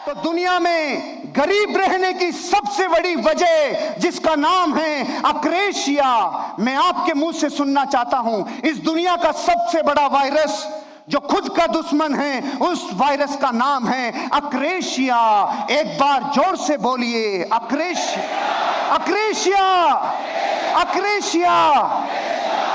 तो दुनिया में गरीब रहने की सबसे बड़ी वजह जिसका नाम है अक्रेशिया, मैं आपके मुंह से सुनना चाहता हूं। इस दुनिया का सबसे बड़ा वायरस जो खुद का दुश्मन है, उस वायरस का नाम है अक्रेशिया। एक बार जोर से बोलिए, अक्रेशिया, अक्रेशिया, अक्रेशिया।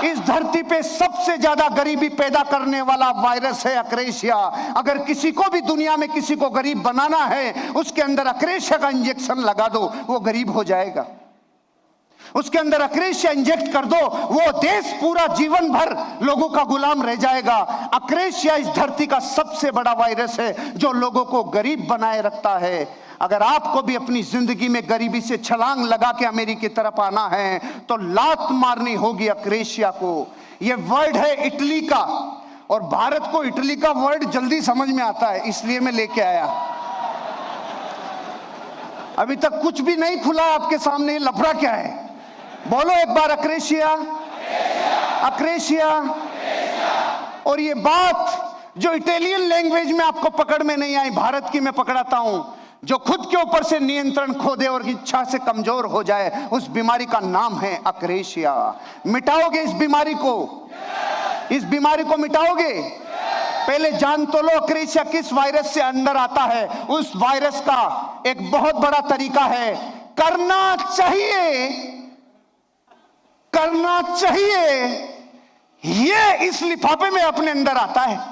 इस धरती पे सबसे ज्यादा गरीबी पैदा करने वाला वायरस है अक्रेशिया। अगर किसी को भी दुनिया में किसी को गरीब बनाना है, उसके अंदर अक्रेशिया का इंजेक्शन लगा दो, वो गरीब हो जाएगा। उसके अंदर अक्रेशिया इंजेक्ट कर दो, वो देश पूरा जीवन भर लोगों का गुलाम रह जाएगा। अक्रेशिया इस धरती का सबसे बड़ा वायरस है जो लोगों को गरीब बनाए रखता है। अगर आपको भी अपनी जिंदगी में गरीबी से छलांग लगा के अमेरिका की तरफ आना है तो लात मारनी होगी अक्रेशिया को। यह वर्ड है इटली का, और भारत को इटली का वर्ड जल्दी समझ में आता है, इसलिए मैं लेके आया। अभी तक कुछ भी नहीं खुला आपके सामने, लफड़ा क्या है? बोलो एक बार, अक्रेशिया, अक्रेशिया। और ये बात जो इटालियन लैंग्वेज में आपको पकड़ में नहीं आई, भारत की मैं पकड़ाता हूं। जो खुद के ऊपर से नियंत्रण खो दे और इच्छा से कमजोर हो जाए, उस बीमारी का नाम है अक्रेशिया। मिटाओगे इस बीमारी को? इस बीमारी को मिटाओगे? पहले जान तो लो अक्रेशिया किस वायरस से अंदर आता है। उस वायरस का एक बहुत बड़ा तरीका है, करना चाहिए, करना चाहिए। ये इस लिफाफे में अपने अंदर आता है।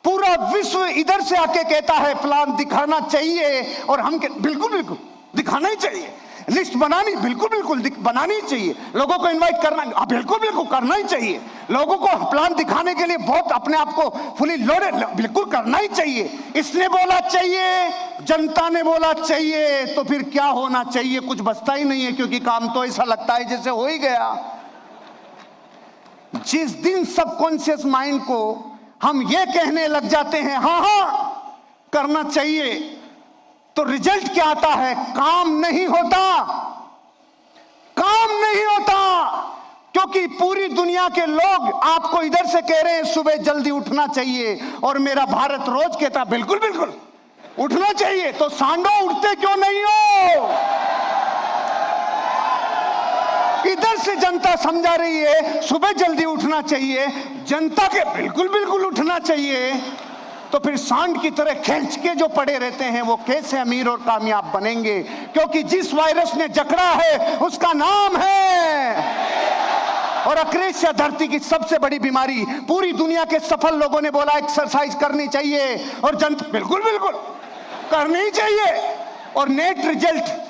पूरा विश्व इधर से आके कहता है प्लान दिखाना चाहिए, और हम बिल्कुल बिल्कुल दिखाना ही चाहिए। लिस्ट बनानी बिल्कुल बिल्कुल बनानी चाहिए। लोगों को इनवाइट करना बिल्कुल बिल्कुल करना ही चाहिए। लोगों को प्लान दिखाने के लिए बहुत अपने आप को फुली लोडेड बिल्कुल करना ही चाहिए। इसने बोला चाहिए, जनता ने बोला चाहिए, तो फिर क्या होना चाहिए? कुछ बचता ही नहीं है, क्योंकि काम तो ऐसा लगता है जैसे हो ही गया। जिस दिन सबकॉन्शियस माइंड को हम ये कहने लग जाते हैं हाँ हाँ करना चाहिए, तो रिजल्ट क्या आता है? काम नहीं होता, काम नहीं होता। क्योंकि पूरी दुनिया के लोग आपको इधर से कह रहे हैं सुबह जल्दी उठना चाहिए, और मेरा भारत रोज कहता बिल्कुल बिल्कुल उठना चाहिए। तो सांडो उठते क्यों नहीं हो? इधर से जनता समझा रही है सुबह जल्दी उठना चाहिए, जनता के बिल्कुल बिल्कुल उठना चाहिए। तो फिर सांड की तरह खींच के जो पड़े रहते हैं वो कैसे अमीर और कामयाब बनेंगे? क्योंकि जिस वायरस ने जकड़ा है उसका नाम है, और अक्रेशिया धरती की सबसे बड़ी बीमारी। पूरी दुनिया के सफल लोगों ने बोला एक्सरसाइज करनी चाहिए, और जनता बिल्कुल बिल्कुल करनी चाहिए, और नेट रिजल्ट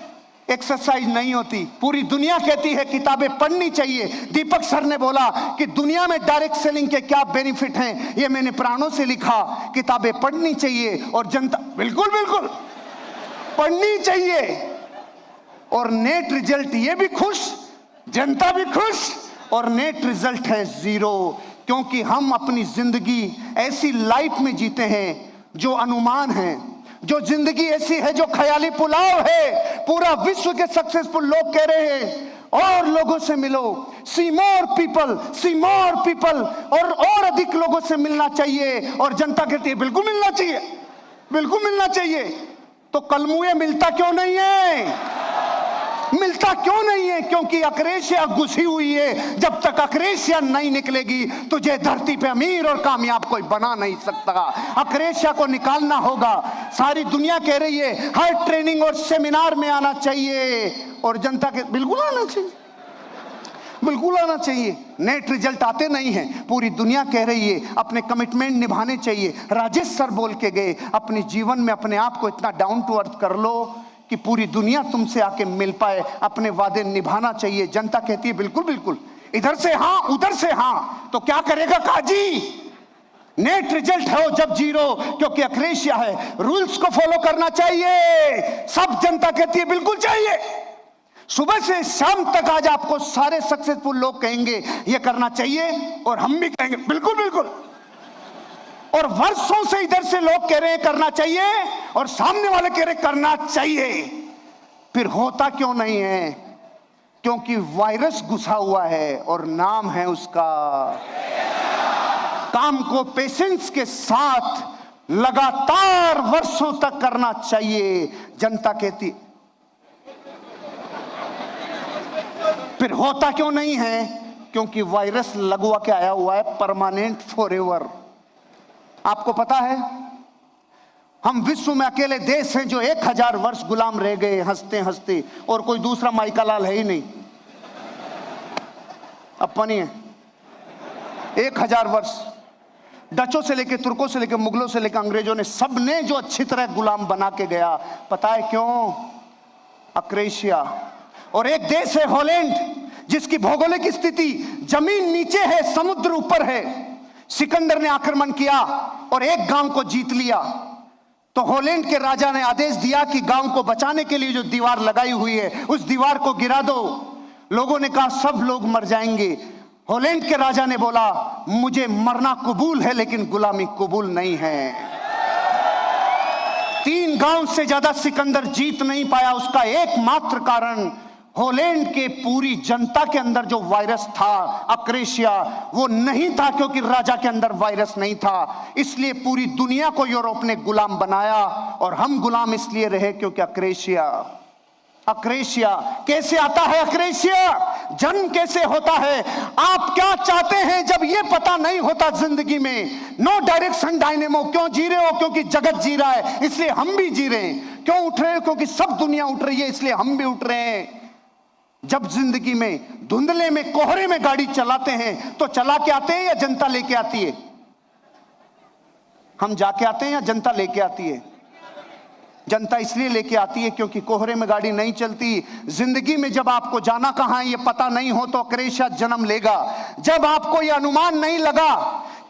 एक्सरसाइज नहीं होती। पूरी दुनिया कहती है किताबें पढ़नी चाहिए। दीपक सर ने बोला कि दुनिया में डायरेक्ट सेलिंग के क्या बेनिफिट हैं, ये मैंने प्राणों से लिखा। किताबें पढ़नी चाहिए, और जनता बिल्कुल बिल्कुल पढ़नी चाहिए। और नेट रिजल्ट, ये भी खुश, जनता भी खुश, और नेट रिजल्ट है 0। क्योंकि हम अपनी जिंदगी ऐसी लाइफ में जीते हैं जो अनुमान है, जो जिंदगी ऐसी है जो ख्याली पुलाव है। पूरा विश्व के सक्सेसफुल लोग कह रहे हैं और लोगों से मिलो, सी मोर पीपल, सी मोर पीपल, और अधिक लोगों से मिलना चाहिए। और जनता कहती है बिल्कुल मिलना चाहिए, बिल्कुल मिलना चाहिए। तो कल मुझे मिलता क्यों नहीं है? मिलता क्यों नहीं है? क्योंकि अक्रेशिया घुसी हुई है। जब तक अक्रेशिया नहीं निकलेगी तुझे धरती पे अमीर और कामयाब कोई बना नहीं सकता। अक्रेशिया को निकालना होगा। सारी दुनिया कह रही है हर ट्रेनिंग और सेमिनार में आना चाहिए, और जनता के बिल्कुल आना चाहिए, बिल्कुल आना चाहिए। नेट रिजल्ट आते नहीं हैं। पूरी दुनिया कह रही है अपने कमिटमेंट निभाने चाहिए। राजेश सर बोल के गए अपने जीवन में अपने आप को इतना डाउन टू अर्थ कर लो कि पूरी दुनिया तुमसे आके मिल पाए। अपने वादे निभाना चाहिए। जनता कहती है बिल्कुल बिल्कुल, इधर से हाँ उधर से हाँ। तो क्या करेगा काजी? नेट रिजल्ट है जब 0, क्योंकि अक्रेशिया है। रूल्स को फॉलो करना चाहिए, सब जनता कहती है बिल्कुल चाहिए। सुबह से शाम तक आज आपको सारे सक्सेसफुल लोग कहेंगे ये करना चाहिए, और हम भी कहेंगे बिल्कुल बिल्कुल। और वर्षों से इधर से लोग कह रहे हैं करना चाहिए, और सामने वाले कह रहे करना चाहिए। फिर होता क्यों नहीं है? क्योंकि वायरस घुसा हुआ है, और नाम है उसका। काम को पेशेंस के साथ लगातार वर्षों तक करना चाहिए। जनता कहती, फिर होता क्यों नहीं है? क्योंकि वायरस लगवा के आया हुआ है, परमानेंट, फॉरएवर। आपको पता है, हम विश्व में अकेले देश हैं जो 1000 वर्ष गुलाम रह गए हंसते हंसते, और कोई दूसरा माइका लाल है ही नहीं, अपनी है। 1000 वर्ष डचों से लेके, तुर्कों से लेके, मुगलों से लेके अंग्रेजों ने, सबने जो अच्छी तरह गुलाम बना के गया। पता है क्यों? अक्रेशिया। और एक देश है हॉलैंड, जिसकी भौगोलिक स्थिति, जमीन नीचे है, समुद्र ऊपर है। सिकंदर ने आक्रमण किया और एक गांव को जीत लिया, तो हॉलैंड के राजा ने आदेश दिया कि गांव को बचाने के लिए जो दीवार लगाई हुई है उस दीवार को गिरा दो। लोगों ने कहा सब लोग मर जाएंगे। हॉलैंड के राजा ने बोला मुझे मरना कबूल है लेकिन गुलामी कबूल नहीं है। 3 गांव से ज्यादा सिकंदर जीत नहीं पाया। उसका एकमात्र कारण हॉलैंड के पूरी जनता के अंदर जो वायरस था, अक्रेशिया, वो नहीं था, क्योंकि राजा के अंदर वायरस नहीं था। इसलिए पूरी दुनिया को यूरोप ने गुलाम बनाया, और हम गुलाम इसलिए रहे क्योंकि अक्रेशिया। अक्रेशिया कैसे आता है? अक्रेशिया जन्म कैसे होता है? आप क्या चाहते हैं जब ये पता नहीं होता जिंदगी में? No direction dynamo. क्यों जी रहे हो? क्योंकि जगत जी रहा है इसलिए हम भी जी रहे हैं। क्यों उठ रहे हो? क्योंकि सब दुनिया उठ रही है इसलिए हम भी उठ रहे हैं। जब जिंदगी में धुंधले में, कोहरे में गाड़ी चलाते हैं तो चला के आते हैं या जनता लेके आती है? हम जाके आते हैं या जनता लेके आती है? जनता इसलिए लेके आती है क्योंकि कोहरे में गाड़ी नहीं चलती। जिंदगी में जब आपको जाना कहां है ये पता नहीं हो तो अक्रेशिया जन्म लेगा। जब आपको ये अनुमान नहीं लगा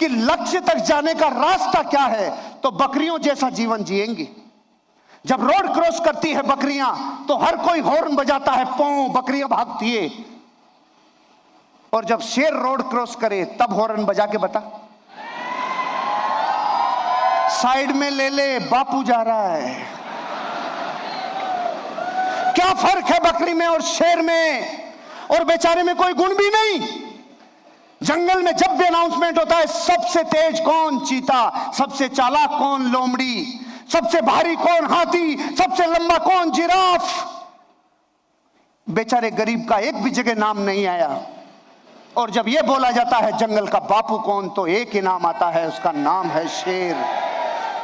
कि लक्ष्य तक जाने का रास्ता क्या है तो बकरियों जैसा जीवन जिएंगे। जब रोड क्रॉस करती है बकरियां तो हर कोई हॉर्न बजाता है, पौ, बकरियां भागती है। और जब शेर रोड क्रॉस करे तब हॉर्न बजा के बता, साइड में ले ले, बापू जा रहा है। क्या फर्क है बकरी में और शेर में? और बेचारे में कोई गुण भी नहीं। जंगल में जब भी अनाउंसमेंट होता है सबसे तेज कौन? चीता। सबसे चालाक कौन? लोमड़ी। सबसे भारी कौन? हाथी। सबसे लंबा कौन? जिराफ। बेचारे गरीब का एक भी जगह नाम नहीं आया। और जब यह बोला जाता है जंगल का बापू कौन, तो एक ही नाम आता है, उसका नाम है शेर।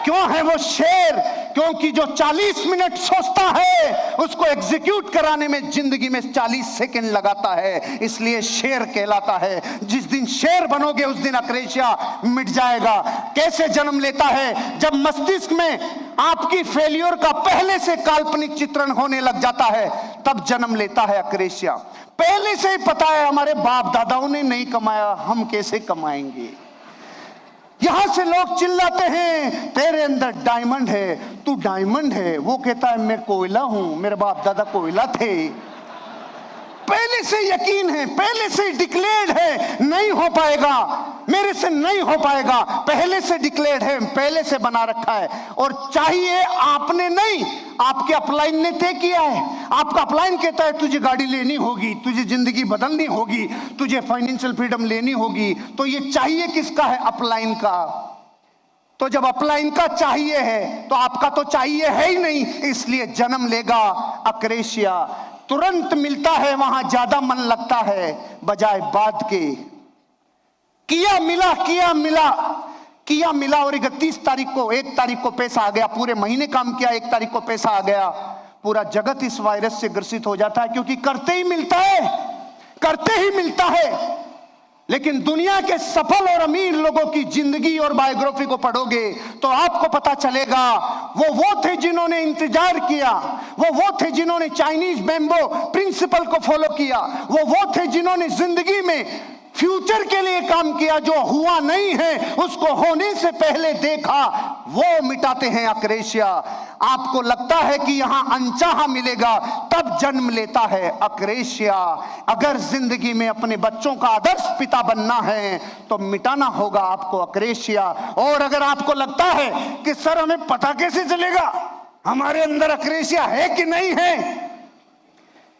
क्यों है वो शेर? क्योंकि जो 40 मिनट सोचता है उसको एग्जीक्यूट कराने में जिंदगी में 40 सेकंड लगाता है, इसलिए शेर कहलाता है। जिस दिन शेर बनोगे उस दिन अक्रेशिया मिट जाएगा। कैसे जन्म लेता है? जब मस्तिष्क में आपकी फेल्योर का पहले से काल्पनिक चित्रण होने लग जाता है तब जन्म लेता है अक्रेशिया। पहले से ही पता है हमारे बाप दादाओं ने नहीं कमाया, हम कैसे कमाएंगे? यहां से लोग चिल्लाते हैं तेरे अंदर डायमंड है, तू डायमंड है। वो कहता है मैं कोयला हूं, मेरे बाप दादा कोयला थे। पहले से यकीन है, पहले से डिक्लेयर्ड है, नहीं हो पाएगा, मेरे से नहीं हो पाएगा। पहले से डिक्लेयर्ड है, पहले से बना रखा है। और चाहिए आपने नहीं, आपके अपलाइन ने तय किया है। आपका अपलाइन कहता है तुझे गाड़ी लेनी होगी, तुझे जिंदगी बदलनी होगी, तुझे फाइनेंशियल फ्रीडम लेनी होगी। तो ये चाहिए किसका है? अपलाइन का। तो जब अपलाइन का चाहिए है तो आपका तो चाहिए है ही नहीं, इसलिए जन्म लेगा अक्रेशिया। तुरंत मिलता है, वहां ज्यादा मन लगता है बजाय बाद के। किया मिला, किया मिला, किया मिला। और 31 तारीख को, 1 तारीख को पैसा आ गया। पूरे महीने काम किया, 1 तारीख को पैसा आ गया। पूरा जगत इस वायरस से ग्रसित हो जाता है क्योंकि करते ही मिलता है, करते ही मिलता है। लेकिन दुनिया के सफल और अमीर लोगों की जिंदगी और बायोग्राफी को पढ़ोगे तो आपको पता चलेगा वो थे जिन्होंने इंतजार किया, वो थे जिन्होंने चाइनीज बैम्बो प्रिंसिपल को फॉलो किया, वो थे जिन्होंने जिंदगी में फ्यूचर के लिए काम किया। जो हुआ नहीं है उसको होने से पहले देखा, वो मिटाते हैं अक्रेशिया। आपको लगता है कि यहां अनचाहा मिलेगा, तब जन्म लेता है अक्रेशिया। अगर जिंदगी में अपने बच्चों का आदर्श पिता बनना है तो मिटाना होगा आपको अक्रेशिया। और अगर आपको लगता है कि सर हमें पता कैसे चलेगा हमारे अंदर अक्रेशिया है कि नहीं है,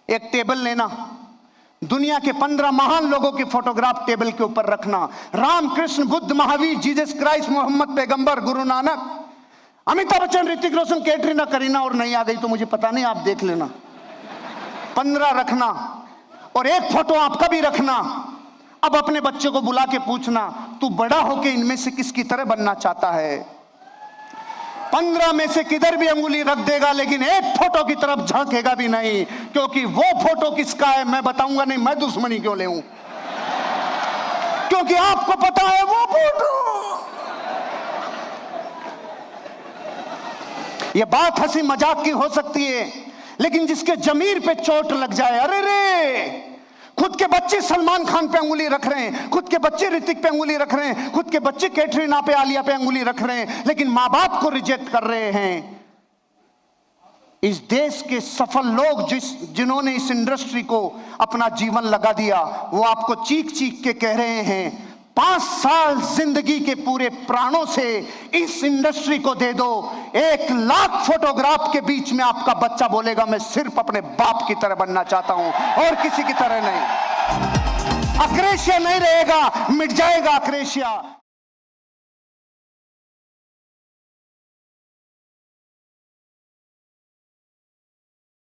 एक टेबल लेना, दुनिया के 15 महान लोगों की फोटोग्राफ टेबल के ऊपर रखना। राम, कृष्ण, बुद्ध, महावीर, जीसस क्राइस्ट, मोहम्मद पैगंबर, गुरु नानक, अमिताभ बच्चन, ऋतिक रोशन, कैटरीना, करीना और नहीं आ गई तो मुझे पता नहीं, आप देख लेना। 15 रखना और एक फोटो आपका भी रखना। अब अपने बच्चे को बुला के पूछना, तू बड़ा होके इनमें से किसकी तरह बनना चाहता है? 15 में से किधर भी अंगुली रख देगा, लेकिन एक फोटो की तरफ झांकेगा भी नहीं, क्योंकि वो फोटो किसका है मैं बताऊंगा नहीं। मैं दुश्मनी क्यों लेऊं, क्योंकि आपको पता है वो फोटो। ये बात हंसी मजाक की हो सकती है, लेकिन जिसके जमीर पे चोट लग जाए, अरे रे, खुद के बच्चे सलमान खान पे अंगुली रख रहे हैं, खुद के बच्चे ऋतिक पे अंगुली रख रहे हैं, खुद के बच्चे कैटरीना पे, आलिया पे अंगुली रख रहे हैं, लेकिन मां बाप को रिजेक्ट कर रहे हैं। इस देश के सफल लोग जिन्होंने इस इंडस्ट्री को अपना जीवन लगा दिया, वो आपको चीख चीख के कह रहे हैं 5 साल जिंदगी के पूरे प्राणों से इस इंडस्ट्री को दे दो। 1 लाख फोटोग्राफ के बीच में आपका बच्चा बोलेगा मैं सिर्फ अपने बाप की तरह बनना चाहता हूं और किसी की तरह नहीं। अक्रेशिया नहीं रहेगा, मिट जाएगा अक्रेशिया।